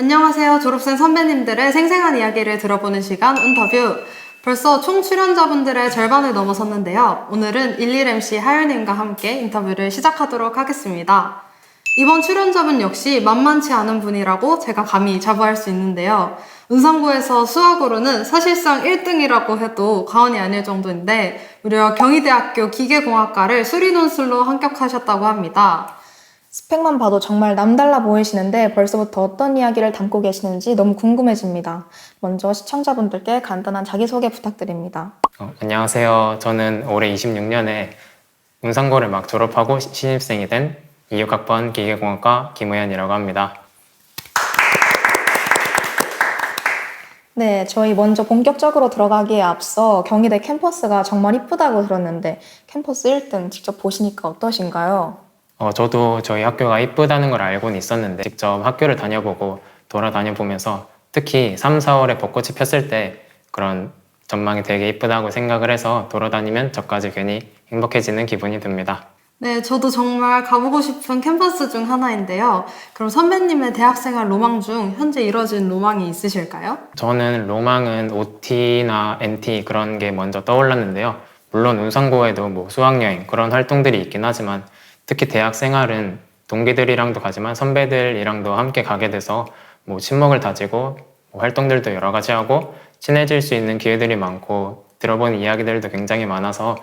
안녕하세요. 졸업생 선배님들의 생생한 이야기를 들어보는 시간 인터뷰. 벌써 총 출연자분들의 절반을 넘어섰는데요. 오늘은 11MC 하율님과 함께 인터뷰를 시작하도록 하겠습니다. 이번 출연자분 역시 만만치 않은 분이라고 제가 감히 자부할 수 있는데요. 은상고에서 수학으로는 사실상 1등이라고 해도 과언이 아닐 정도인데 무려 경희대학교 기계공학과를 수리논술로 합격하셨다고 합니다. 스펙만 봐도 정말 남달라 보이시는데 벌써부터 어떤 이야기를 담고 계시는지 너무 궁금해집니다. 먼저 시청자분들께 간단한 자기소개 부탁드립니다. 안녕하세요. 저는 올해 26년에 운상고를 막 졸업하고 신입생이 된 26학번 기계공학과 김우현이라고 합니다. 네, 저희 먼저 본격적으로 들어가기에 앞서 경희대 캠퍼스가 정말 이쁘다고 들었는데 캠퍼스 1등 직접 보시니까 어떠신가요? 저도 저희 학교가 이쁘다는 걸 알고는 있었는데 직접 학교를 다녀보고 돌아다녀 보면서 특히 3, 4월에 벚꽃이 폈을 때 그런 전망이 되게 이쁘다고 생각을 해서 돌아다니면 저까지 괜히 행복해지는 기분이 듭니다. 네, 저도 정말 가보고 싶은 캠퍼스 중 하나인데요. 그럼 선배님의 대학생활 로망 중 현재 이뤄진 로망이 있으실까요? 저는 로망은 OT나 NT 그런 게 먼저 떠올랐는데요. 물론 운상고에도 뭐 수학여행 그런 활동들이 있긴 하지만 특히 대학 생활은 동기들이랑도 가지만 선배들이랑도 함께 가게 돼서 뭐 친목을 다지고 뭐 활동들도 여러 가지 하고 친해질 수 있는 기회들이 많고 들어본 이야기들도 굉장히 많아서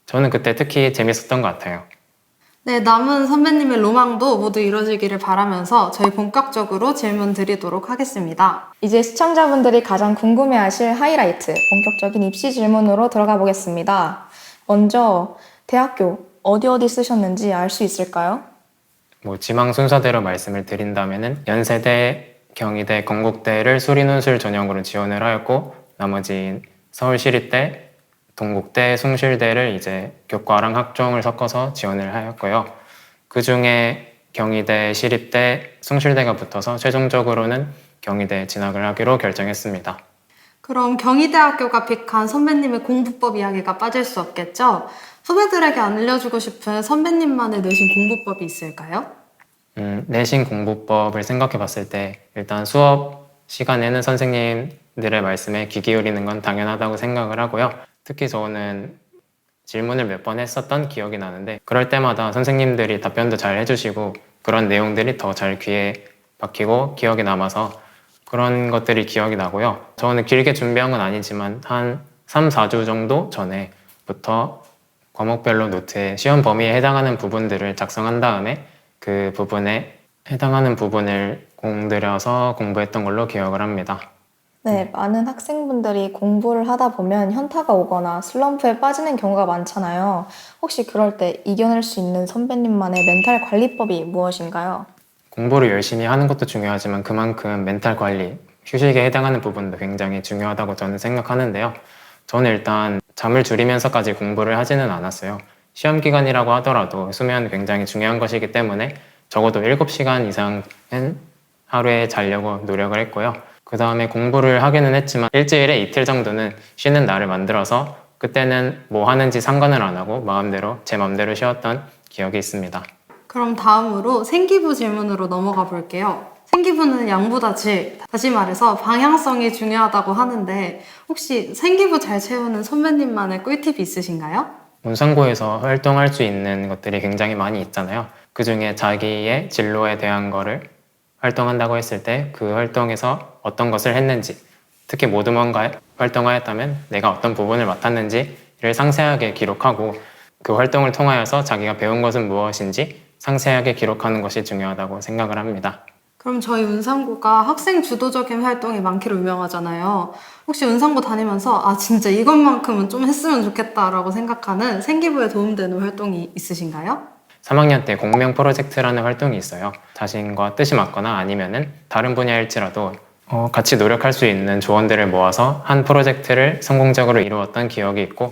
저는 그때 특히 재밌었던 것 같아요. 네, 남은 선배님의 로망도 모두 이루어지기를 바라면서 저희 본격적으로 질문 드리도록 하겠습니다. 이제 시청자분들이 가장 궁금해하실 하이라이트, 본격적인 입시 질문으로 들어가 보겠습니다. 먼저 대학교 어디 쓰셨는지 알 수 있을까요? 뭐 지망 순서대로 말씀을 드린다면은 연세대, 경희대, 건국대를 수리논술 전형으로 지원을 하였고 나머지 서울시립대, 동국대, 숭실대를 이제 교과랑 학종을 섞어서 지원을 하였고요. 그 중에 경희대, 시립대, 숭실대가 붙어서 최종적으로는 경희대에 진학을 하기로 결정했습니다. 그럼 경희대학교가 픽한 선배님의 공부법 이야기가 빠질 수 없겠죠? 후배들에게 알려주고 싶은 선배님만의 내신 공부법이 있을까요? 내신 공부법을 생각해 봤을 때 일단 수업 시간에는 선생님들의 말씀에 귀 기울이는 건 당연하다고 생각을 하고요. 특히 저는 질문을 몇 번 했었던 기억이 나는데 그럴 때마다 선생님들이 답변도 잘 해주시고 그런 내용들이 더 잘 귀에 박히고 기억에 남아서 그런 것들이 기억이 나고요. 저는 길게 준비한 건 아니지만 한 3, 4주 정도 전에부터 과목별로 노트에 시험 범위에 해당하는 부분들을 작성한 다음에 그 부분에 해당하는 부분을 공들여서 공부했던 걸로 기억을 합니다. 네, 많은 학생분들이 공부를 하다 보면 현타가 오거나 슬럼프에 빠지는 경우가 많잖아요. 혹시 그럴 때 이겨낼 수 있는 선배님만의 멘탈 관리법이 무엇인가요? 공부를 열심히 하는 것도 중요하지만 그만큼 멘탈 관리, 휴식에 해당하는 부분도 굉장히 중요하다고 저는 생각하는데요. 저는 일단 잠을 줄이면서까지 공부를 하지는 않았어요. 시험 기간이라고 하더라도 수면 굉장히 중요한 것이기 때문에 적어도 7시간 이상은 하루에 자려고 노력을 했고요. 그 다음에 공부를 하기는 했지만 일주일에 이틀 정도는 쉬는 날을 만들어서 그때는 뭐 하는지 상관을 안 하고 제 마음대로 쉬었던 기억이 있습니다. 그럼 다음으로 생기부 질문으로 넘어가 볼게요. 생기부는 양보다 질, 다시 말해서 방향성이 중요하다고 하는데 혹시 생기부 잘 채우는 선배님만의 꿀팁이 있으신가요? 운상고에서 활동할 수 있는 것들이 굉장히 많이 있잖아요. 그 중에 자기의 진로에 대한 거를 활동한다고 했을 때 그 활동에서 어떤 것을 했는지, 특히 모두먼가에 활동하였다면 내가 어떤 부분을 맡았는지를 상세하게 기록하고 그 활동을 통하여서 자기가 배운 것은 무엇인지 상세하게 기록하는 것이 중요하다고 생각을 합니다. 그럼 저희 운상고가 학생 주도적인 활동이 많기로 유명하잖아요. 혹시 운상고 다니면서 아 진짜 이것만큼은 좀 했으면 좋겠다라고 생각하는 생기부에 도움되는 활동이 있으신가요? 3학년 때 공명 프로젝트라는 활동이 있어요. 자신과 뜻이 맞거나 아니면은 다른 분야일지라도 같이 노력할 수 있는 조언들을 모아서 한 프로젝트를 성공적으로 이루었던 기억이 있고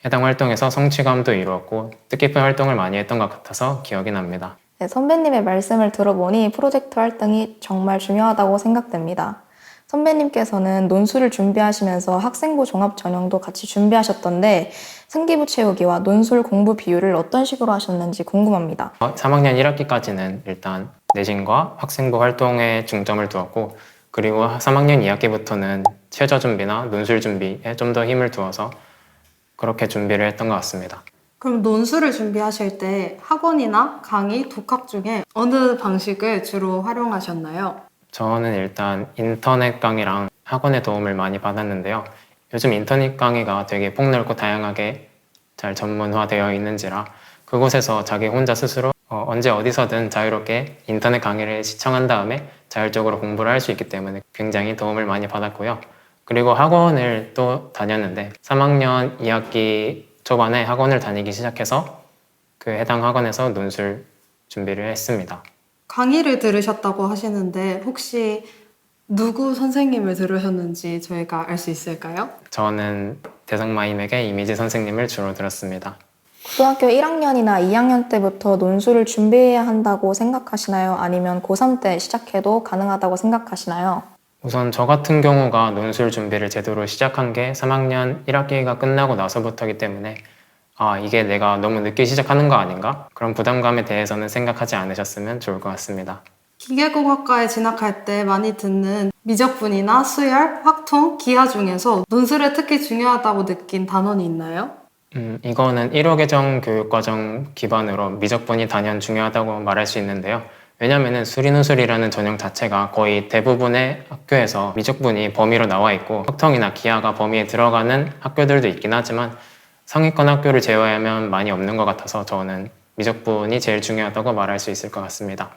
해당 활동에서 성취감도 이루었고 뜻깊은 활동을 많이 했던 것 같아서 기억이 납니다. 네, 선배님의 말씀을 들어보니 프로젝트 활동이 정말 중요하다고 생각됩니다. 선배님께서는 논술을 준비하시면서 학생부 종합 전형도 같이 준비하셨던데 생기부 채우기와 논술 공부 비율을 어떤 식으로 하셨는지 궁금합니다. 3학년 1학기까지는 일단 내신과 학생부 활동에 중점을 두었고, 그리고 3학년 2학기부터는 최저 준비나 논술 준비에 좀 더 힘을 두어서 그렇게 준비를 했던 것 같습니다. 그럼 논술을 준비하실 때 학원이나 강의, 독학 중에 어느 방식을 주로 활용하셨나요? 저는 일단 인터넷 강의랑 학원의 도움을 많이 받았는데요. 요즘 인터넷 강의가 되게 폭넓고 다양하게 잘 전문화되어 있는지라 그곳에서 자기 혼자 스스로 언제 어디서든 자유롭게 인터넷 강의를 시청한 다음에 자율적으로 공부를 할 수 있기 때문에 굉장히 도움을 많이 받았고요. 그리고 학원을 또 다녔는데 3학년 2학기 초반에 학원을 다니기 시작해서 그 해당 학원에서 논술 준비를 했습니다. 강의를 들으셨다고 하시는데 혹시 누구 선생님을 들으셨는지 저희가 알 수 있을까요? 저는 대성마임에게 이미지 선생님을 주로 들었습니다. 고등학교 1학년이나 2학년 때부터 논술을 준비해야 한다고 생각하시나요? 아니면 고3 때 시작해도 가능하다고 생각하시나요? 우선 저 같은 경우가 논술 준비를 제대로 시작한 게 3학년 1학기가 끝나고 나서부터이기 때문에 이게 내가 너무 늦게 시작하는 거 아닌가? 그런 부담감에 대해서는 생각하지 않으셨으면 좋을 것 같습니다. 기계공학과에 진학할 때 많이 듣는 미적분이나 수열, 확통, 기하 중에서 논술에 특히 중요하다고 느낀 단원이 있나요? 이거는 1호 개정 교육과정 기반으로 미적분이 단연 중요하다고 말할 수 있는데요. 왜냐면은 수리논술이라는 전형 자체가 거의 대부분의 학교에서 미적분이 범위로 나와 있고 확통이나 기하가 범위에 들어가는 학교들도 있긴 하지만 상위권 학교를 제외하면 많이 없는 것 같아서 저는 미적분이 제일 중요하다고 말할 수 있을 것 같습니다.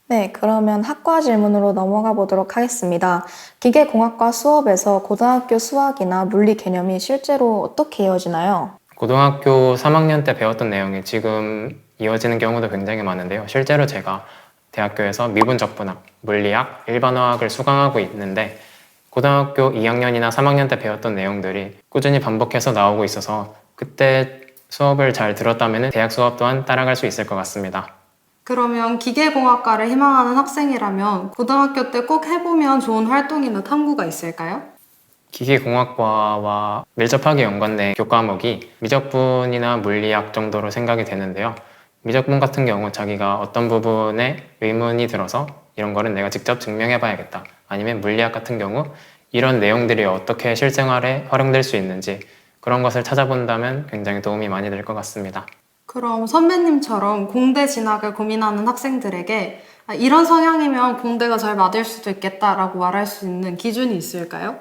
네, 그러면 학과 질문으로 넘어가 보도록 하겠습니다. 기계공학과 수업에서 고등학교 수학이나 물리 개념이 실제로 어떻게 이어지나요? 고등학교 3학년 때 배웠던 내용이 지금 이어지는 경우도 굉장히 많은데요. 실제로 제가 대학교에서 미분적분학, 물리학, 일반화학을 수강하고 있는데 고등학교 2학년이나 3학년 때 배웠던 내용들이 꾸준히 반복해서 나오고 있어서 그때 수업을 잘 들었다면 대학 수업 또한 따라갈 수 있을 것 같습니다. 그러면 기계공학과를 희망하는 학생이라면 고등학교 때 꼭 해보면 좋은 활동이나 탐구가 있을까요? 기계공학과와 밀접하게 연관된 교과목이 미적분이나 물리학 정도로 생각이 되는데요. 미적분 같은 경우 자기가 어떤 부분에 의문이 들어서 이런 거는 내가 직접 증명해 봐야겠다. 아니면 물리학 같은 경우 이런 내용들이 어떻게 실생활에 활용될 수 있는지 그런 것을 찾아본다면 굉장히 도움이 많이 될 것 같습니다. 그럼 선배님처럼 공대 진학을 고민하는 학생들에게 이런 성향이면 공대가 잘 맞을 수도 있겠다라고 말할 수 있는 기준이 있을까요?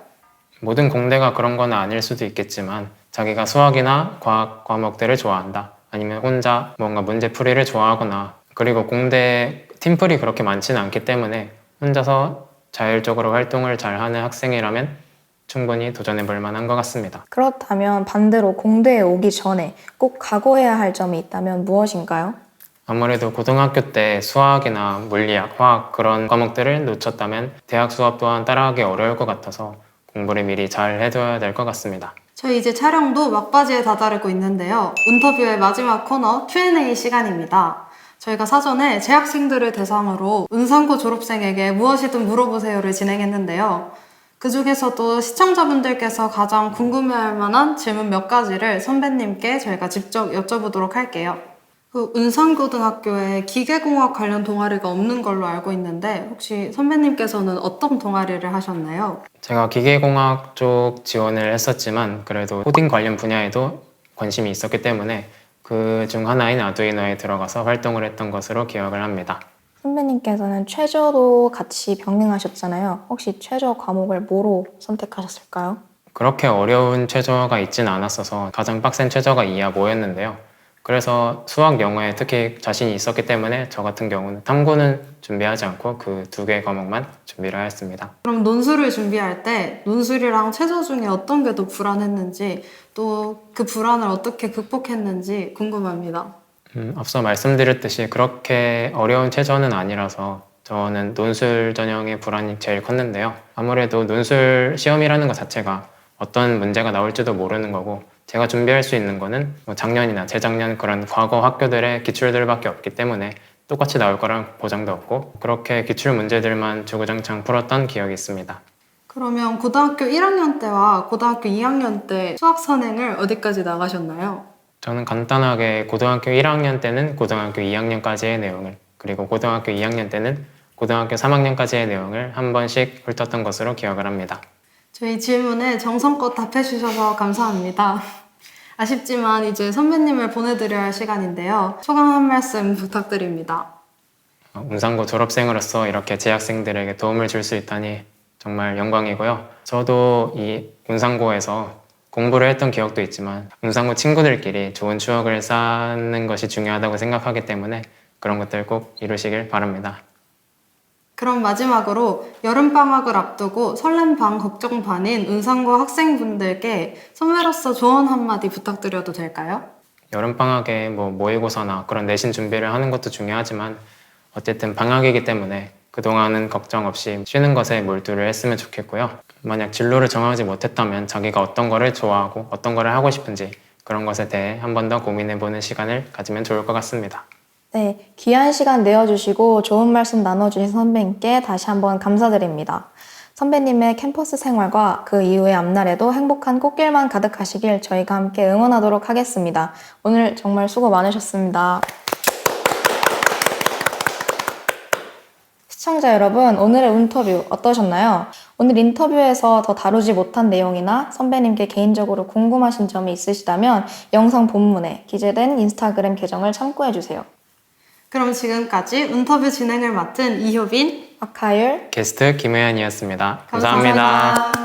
모든 공대가 그런 건 아닐 수도 있겠지만 자기가 수학이나 과학 과목들을 좋아한다. 아니면 혼자 뭔가 문제풀이를 좋아하거나 그리고 공대 팀플이 그렇게 많지는 않기 때문에 혼자서 자율적으로 활동을 잘하는 학생이라면 충분히 도전해 볼 만한 것 같습니다. 그렇다면 반대로 공대에 오기 전에 꼭 각오해야 할 점이 있다면 무엇인가요? 아무래도 고등학교 때 수학이나 물리학, 화학 그런 과목들을 놓쳤다면 대학 수업 또한 따라가기 어려울 것 같아서 공부를 미리 잘 해둬야 될 것 같습니다. 저희 이제 촬영도 막바지에 다다르고 있는데요. 인터뷰의 마지막 코너 Q&A 시간입니다. 저희가 사전에 재학생들을 대상으로 운산고 졸업생에게 무엇이든 물어보세요를 진행했는데요. 그 중에서도 시청자분들께서 가장 궁금해할 만한 질문 몇 가지를 선배님께 저희가 직접 여쭤보도록 할게요. 운산고등학교에 기계공학 관련 동아리가 없는 걸로 알고 있는데 혹시 선배님께서는 어떤 동아리를 하셨나요? 제가 기계공학 쪽 지원을 했었지만 그래도 코딩 관련 분야에도 관심이 있었기 때문에 그 중 하나인 아두이노에 들어가서 활동을 했던 것으로 기억을 합니다. 선배님께서는 최저도 같이 병행하셨잖아요. 혹시 최저 과목을 뭐로 선택하셨을까요? 그렇게 어려운 최저가 있지는 않았어서 가장 빡센 최저가 2하 5였는데요. 그래서 수학, 영어에 특히 자신이 있었기 때문에 저 같은 경우는 탐구는 준비하지 않고 그 두 개 과목만 준비를 하였습니다. 그럼 논술을 준비할 때 논술이랑 최저 중에 어떤 게 더 불안했는지 또 그 불안을 어떻게 극복했는지 궁금합니다. 앞서 말씀드렸듯이 그렇게 어려운 최저는 아니라서 저는 논술 전형의 불안이 제일 컸는데요. 아무래도 논술 시험이라는 것 자체가 어떤 문제가 나올지도 모르는 거고 제가 준비할 수 있는 거는 뭐 작년이나 재작년 그런 과거 학교들의 기출들밖에 없기 때문에 똑같이 나올 거란 보장도 없고 그렇게 기출 문제들만 주구장창 풀었던 기억이 있습니다. 그러면 고등학교 1학년 때와 고등학교 2학년 때 수학 선행을 어디까지 나가셨나요? 저는 간단하게 고등학교 1학년 때는 고등학교 2학년까지의 내용을, 그리고 고등학교 2학년 때는 고등학교 3학년까지의 내용을 한 번씩 훑었던 것으로 기억을 합니다. 저희 질문에 정성껏 답해주셔서 감사합니다. 아쉽지만 이제 선배님을 보내드려야 할 시간인데요. 소감 한 말씀 부탁드립니다. 운상고 졸업생으로서 이렇게 재학생들에게 도움을 줄 수 있다니 정말 영광이고요. 저도 이 운상고에서 공부를 했던 기억도 있지만 운상고 친구들끼리 좋은 추억을 쌓는 것이 중요하다고 생각하기 때문에 그런 것들 꼭 이루시길 바랍니다. 그럼 마지막으로 여름방학을 앞두고 설렘 반 걱정 반인 운상고 학생분들께 선배로서 조언 한마디 부탁드려도 될까요? 여름방학에 모의고사나 그런 내신 준비를 하는 것도 중요하지만 어쨌든 방학이기 때문에 그동안은 걱정 없이 쉬는 것에 몰두를 했으면 좋겠고요. 만약 진로를 정하지 못했다면 자기가 어떤 거를 좋아하고 어떤 거를 하고 싶은지 그런 것에 대해 한 번 더 고민해보는 시간을 가지면 좋을 것 같습니다. 네, 귀한 시간 내어주시고 좋은 말씀 나눠주신 선배님께 다시 한번 감사드립니다. 선배님의 캠퍼스 생활과 그 이후의 앞날에도 행복한 꽃길만 가득하시길 저희가 함께 응원하도록 하겠습니다. 오늘 정말 수고 많으셨습니다. 시청자 여러분, 오늘의 인터뷰 어떠셨나요? 오늘 인터뷰에서 더 다루지 못한 내용이나 선배님께 개인적으로 궁금하신 점이 있으시다면 영상 본문에 기재된 인스타그램 계정을 참고해주세요. 그럼 지금까지 인터뷰 진행을 맡은 이효빈, 박하율, 게스트 김혜연이었습니다. 감사합니다. 감사합니다.